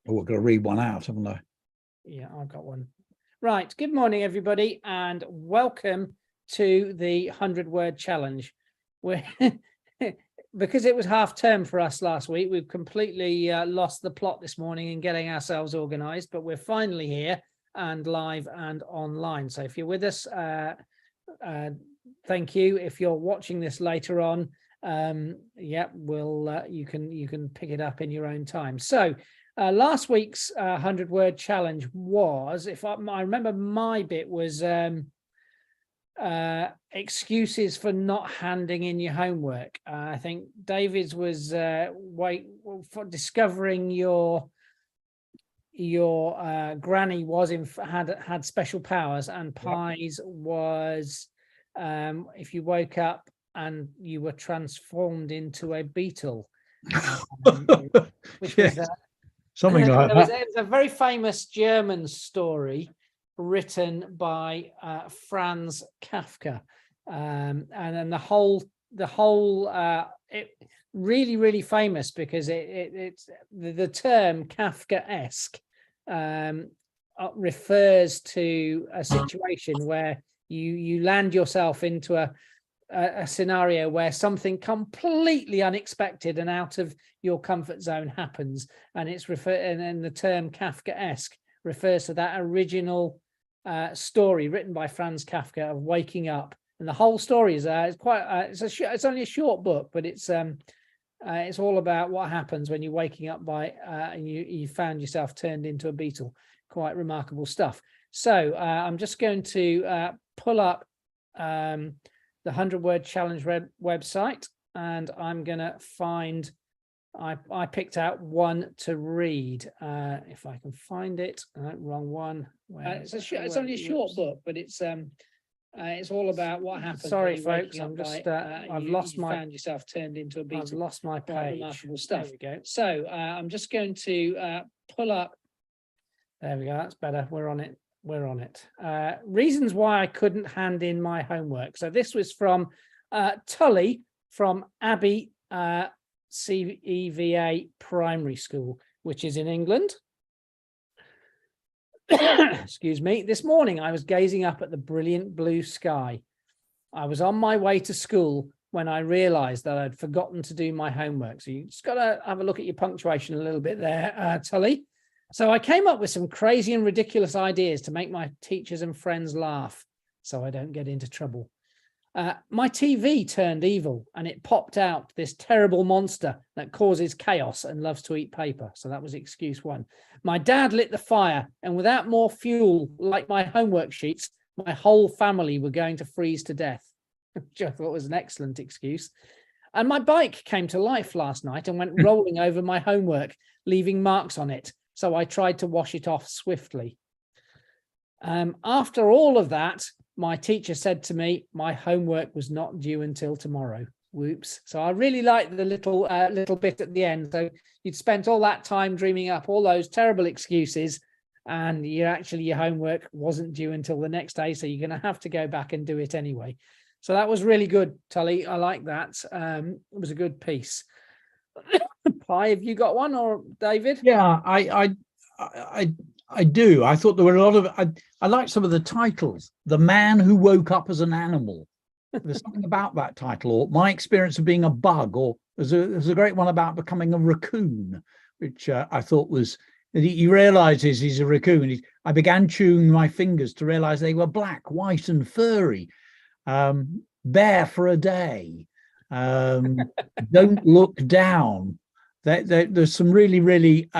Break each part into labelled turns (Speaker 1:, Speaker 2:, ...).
Speaker 1: Oh, I've got to read one out, haven't I?
Speaker 2: Yeah, I've got one. Right. Good morning, everybody, and welcome to the 100-word challenge. We're because it was half term for us last week, we've completely lost the plot this morning in getting ourselves organized, but we're finally here and live and online. So if you're with us, thank you. If you're watching this later on, you can pick it up in your own time. So last week's 100-word challenge was, if I remember, my bit was excuses for not handing in your homework. I think David's was for discovering your granny was had special powers, and Pie's was if you woke up and you were transformed into a beetle, which was
Speaker 1: something like that.
Speaker 2: It was a very famous German story written by Franz Kafka, and then the whole it really famous because it's the term Kafkaesque refers to a situation where you land yourself into a scenario where something completely unexpected and out of your comfort zone happens, and it's and the term Kafkaesque refers to that original story written by Franz Kafka of waking up, and the whole story is it's quite it's only a short book, but it's all about what happens when you're waking up and you found yourself turned into a beetle. Quite remarkable stuff. So I'm just going to pull up the 100-word challenge website, and I'm gonna find. I picked out one to read. If I can find it. Wrong one. It's only a short book, but it's all about what happens. Sorry, folks. I'm just. I've lost my. Found yourself turned into a beetle. I've lost my page. Remarkable stuff. There we go. So I'm just going to pull up. There we go. That's better. We're on it. Reasons why I couldn't hand in my homework. So this was from Tully from Abbey CEVA Primary School, which is in England. Excuse me. This morning I was gazing up at the brilliant blue sky. I was on my way to school when I realized that I'd forgotten to do my homework. So you just got to have a look at your punctuation a little bit there, Tully. So I came up with some crazy and ridiculous ideas to make my teachers and friends laugh so I don't get into trouble. My TV turned evil and it popped out this terrible monster that causes chaos and loves to eat paper. So that was excuse one. My dad lit the fire, and without more fuel, like my homework sheets, my whole family were going to freeze to death, which I thought was an excellent excuse. And my bike came to life last night and went rolling over my homework, leaving marks on it. So I tried to wash it off swiftly. After all of that, my teacher said to me, my homework was not due until tomorrow. Whoops. So I really liked the little bit at the end. So you'd spent all that time dreaming up all those terrible excuses, and your homework wasn't due until the next day. So you're going to have to go back and do it anyway. So that was really good, Tully. I like that. It was a good piece. Pie, have you got one, or David?
Speaker 1: Yeah, I do. I thought there were a lot of. I like some of the titles. The Man Who Woke Up as an Animal. There's something about that title, or My Experience of Being a Bug, or there's a great one about becoming a raccoon, which I thought was. He realizes he's a raccoon. I began chewing my fingers to realize they were black, white, and furry. Bare for a day. Don't look down. There's some really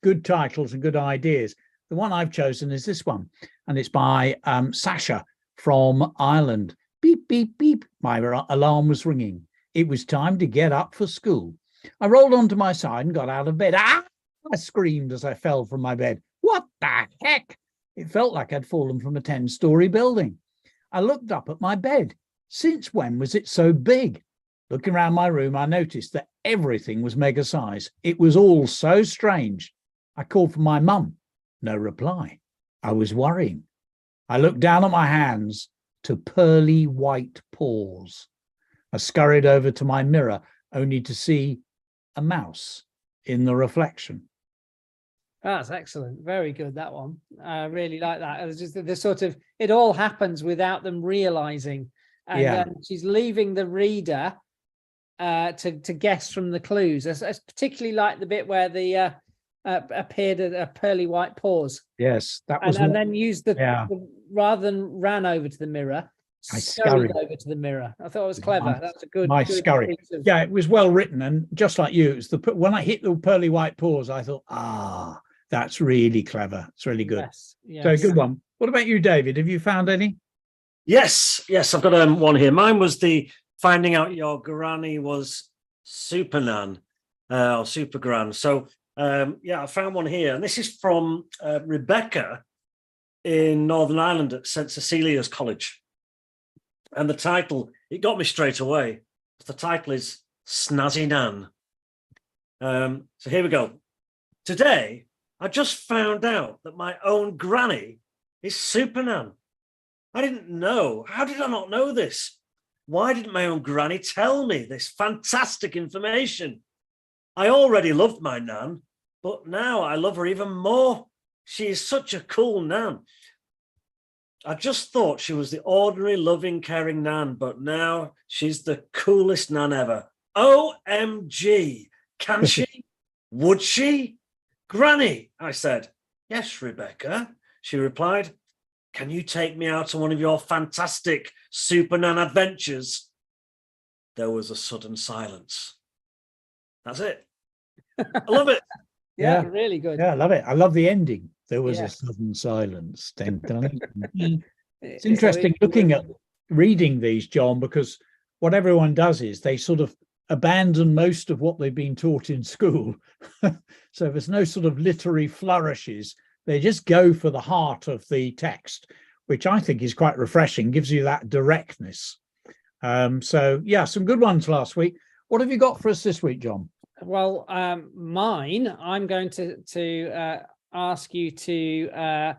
Speaker 1: good titles and good ideas. The one I've chosen is this one, and it's by Sasha from Ireland. Beep, beep, beep. My alarm was ringing. It was time to get up for school. I rolled onto my side and got out of bed. Ah! I screamed as I fell from my bed. What the heck? It felt like I'd fallen from a 10-story building. I looked up at my bed. Since when was it so big? Looking around my room, I noticed that everything was mega size. It was all so strange. I called for my mum. No reply. I was worrying. I looked down at my hands to pearly white paws. I scurried over to my mirror, only to see a mouse in the reflection.
Speaker 2: That's excellent. Very good, that one. I really like that. It was just the sort of, it all happens without them realizing. And
Speaker 1: Yeah.
Speaker 2: she's leaving the reader to guess from the clues. I particularly like the bit where the appeared a pearly white paws.
Speaker 1: Yes, that was
Speaker 2: And then used
Speaker 1: yeah.
Speaker 2: rather than ran over to the mirror,
Speaker 1: I
Speaker 2: scurried
Speaker 1: scurried.
Speaker 2: over to the mirror. I thought it was clever. That was a good,
Speaker 1: My
Speaker 2: good
Speaker 1: scurry.
Speaker 2: piece of-
Speaker 1: Yeah, it was well written, and just like you, it's when I hit the pearly white paws, I thought, that's really clever. It's really good.
Speaker 2: Yes,
Speaker 1: So
Speaker 2: yes.
Speaker 1: good one. What about you, David? Have you found any?
Speaker 3: Yes, I've got one here. Mine was the finding out your granny was super nan or super gran. So I found one here, and this is from Rebecca in Northern Ireland at St Cecilia's College. And the title, it got me straight away. The title is Snazzy Nan. So here we go. Today, I just found out that my own granny is super nan. I didn't know. How did I not know this? Why didn't my own granny tell me this fantastic information? I already loved my nan, but now I love her even more. She is such a cool nan. I just thought she was the ordinary, loving, caring nan, but now she's the coolest nan ever. OMG. Can she? Would she? Granny, I said. Yes, Rebecca, she replied. Can you take me out on one of your fantastic super nan adventures? There was a sudden silence. That's it. I love it.
Speaker 2: Yeah, really good.
Speaker 1: Yeah, I love it. I love the ending. There was
Speaker 2: Yeah.
Speaker 1: a sudden silence. Dun, dun, dun. It's interesting reading these, John, because what everyone does is they sort of abandon most of what they've been taught in school. So there's no sort of literary flourishes. They just go for the heart of the text, which I think is quite refreshing, gives you that directness. So, yeah, some good ones last week. What have you got for us this week, John?
Speaker 2: Well, mine, I'm going to ask you to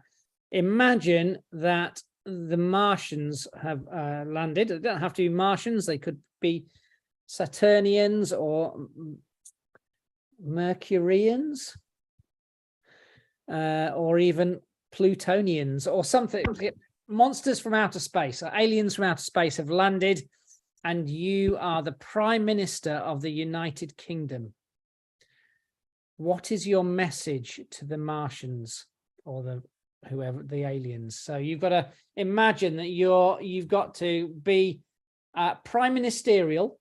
Speaker 2: imagine that the Martians have landed. They don't have to be Martians. They could be Saturnians or Mercurians or even Plutonians or something. Monsters from outer space, or aliens from outer space have landed, and you are the Prime Minister of the United Kingdom. What is your message to the Martians or whoever the aliens? So you've got to imagine that you've got to be prime ministerial.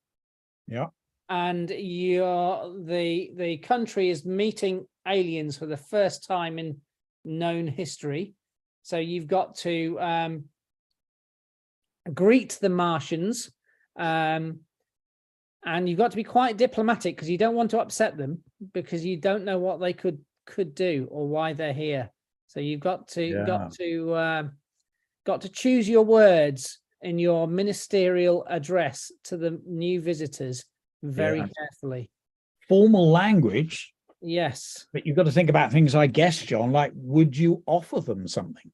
Speaker 1: Yeah.
Speaker 2: And the country is meeting aliens for the first time in known history. So you've got to greet the Martians, and you've got to be quite diplomatic because you don't want to upset them, because you don't know what they could do or why they're here. So you've got to choose your words in your ministerial address to the new visitors very carefully.
Speaker 1: Formal language.
Speaker 2: Yes.
Speaker 1: But you've got to think about things, I guess, John, like, would you offer them something?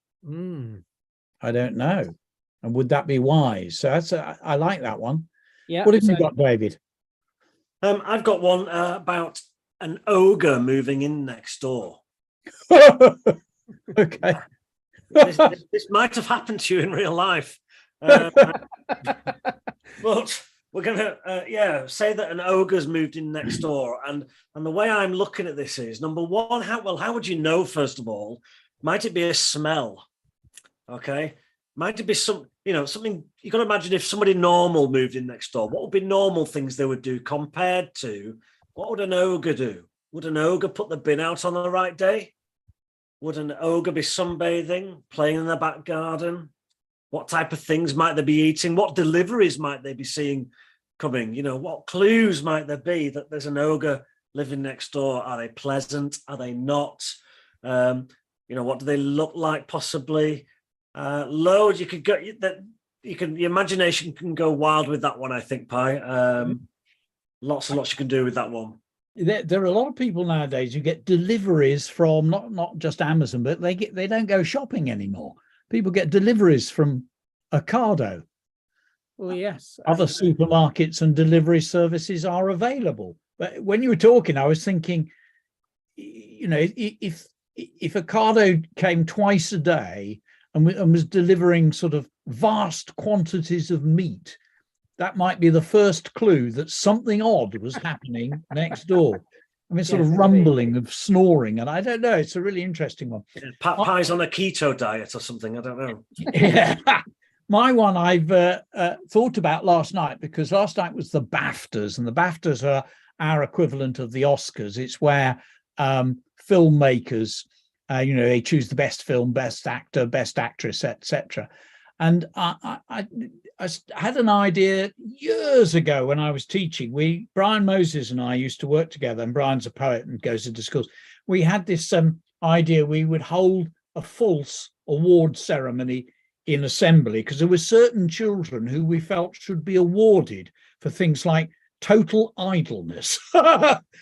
Speaker 1: I don't know. And would that be wise? So I like that one.
Speaker 2: Yeah.
Speaker 1: What have you got, David?
Speaker 3: I've got one about an ogre moving in next door.
Speaker 1: Okay.
Speaker 3: This might have happened to you in real life. But we're going to say that an ogre's moved in next door. And the way I'm looking at this is, number one, how would you know, first of all? Might it be a smell? Okay. Might it be something, you got to imagine if somebody normal moved in next door, what would be normal things they would do compared to what would an ogre do? Would an ogre put the bin out on the right day? Would an ogre be sunbathing, playing in the back garden? What type of things might they be eating? What deliveries might they be seeing coming? What clues might there be that there's an ogre living next door? Are they pleasant? Are they not? What do they look like possibly? Loads. You could go that. Your imagination can go wild with that one, I think, Pie. Lots and lots you can do with that one.
Speaker 1: There are a lot of people nowadays who get deliveries from not just Amazon, but they don't go shopping anymore. People get deliveries from Ocado.
Speaker 2: Well, yes.
Speaker 1: Other supermarkets and delivery services are available. But when you were talking, I was thinking, if if Ocado came twice a day and was delivering sort of vast quantities of meat, that might be the first clue that something odd was happening next door. I mean, sort of rumbling of snoring, and I don't know. It's a really interesting one.
Speaker 3: Pie's on a keto diet or something. I don't know.
Speaker 1: Yeah. My one I've thought about last night, because last night was the BAFTAs, and the BAFTAs are our equivalent of the Oscars. It's where filmmakers, they choose the best film, best actor, best actress, etc. And I had an idea years ago when I was teaching. Brian Moses and I used to work together, and Brian's a poet and goes into schools. We had this idea we would hold a false award ceremony in assembly, because there were certain children who we felt should be awarded for things like total idleness.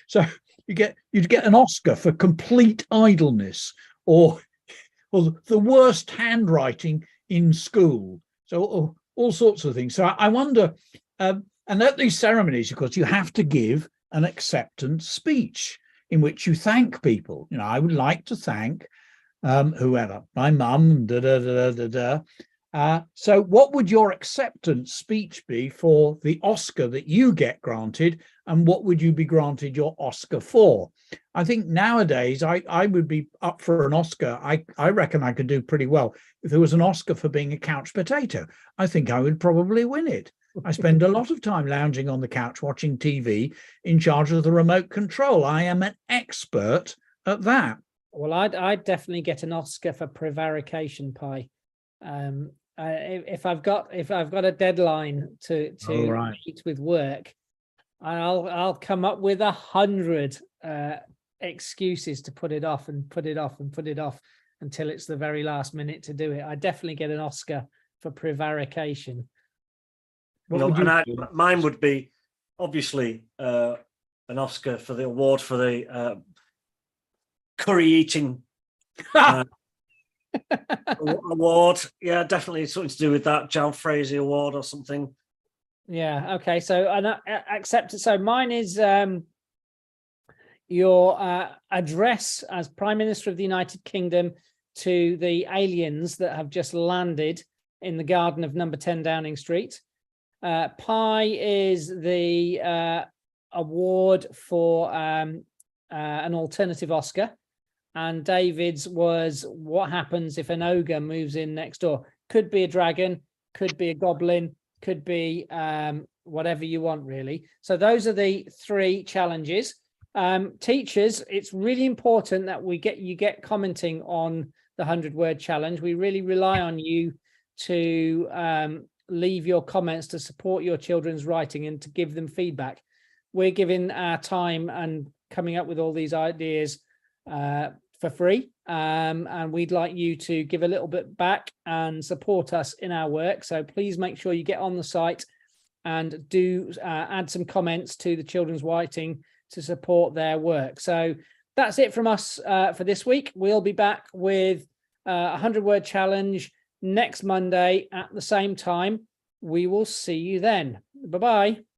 Speaker 1: So you'd get an Oscar for complete idleness, or the worst handwriting in school. So all sorts of things. So I wonder, and at these ceremonies, of course, you have to give an acceptance speech in which you thank people. I would like to thank whoever, my mum, so what would your acceptance speech be for the Oscar that you get granted, and what would you be granted your Oscar for? I think nowadays I would be up for an Oscar. I reckon I could do pretty well. If there was an Oscar for being a couch potato, I think I would probably win it. I spend a lot of time lounging on the couch watching TV in charge of the remote control. I am an expert at that.
Speaker 2: Well, I'd definitely get an Oscar for prevarication, Pie. If I've got a deadline to meet with work, I'll come up with 100 excuses to put it off and put it off and put it off until it's the very last minute to do it. I definitely get an Oscar for prevarication.
Speaker 3: Mine would be obviously an Oscar for the award for the curry eating award. Yeah, definitely something to do with that John Fraser Award or something.
Speaker 2: Yeah. Okay. So accept it. So mine is your address as Prime Minister of the United Kingdom to the aliens that have just landed in the garden of number 10 Downing Street. Pie is the award for an alternative Oscar. And David's was what happens if an ogre moves in next door. Could be a dragon, could be a goblin, could be whatever you want, really. So those are the 3 challenges. Teachers, it's really important that you get commenting on the 100-word challenge. We really rely on you to leave your comments to support your children's writing and to give them feedback. We're giving our time and coming up with all these ideas for free, and we'd like you to give a little bit back and support us in our work. So please make sure you get on the site and do add some comments to the children's writing to support their work. So that's it from us for this week. We'll be back with a 100-word challenge next Monday at the same time. We will see you then. Bye-bye.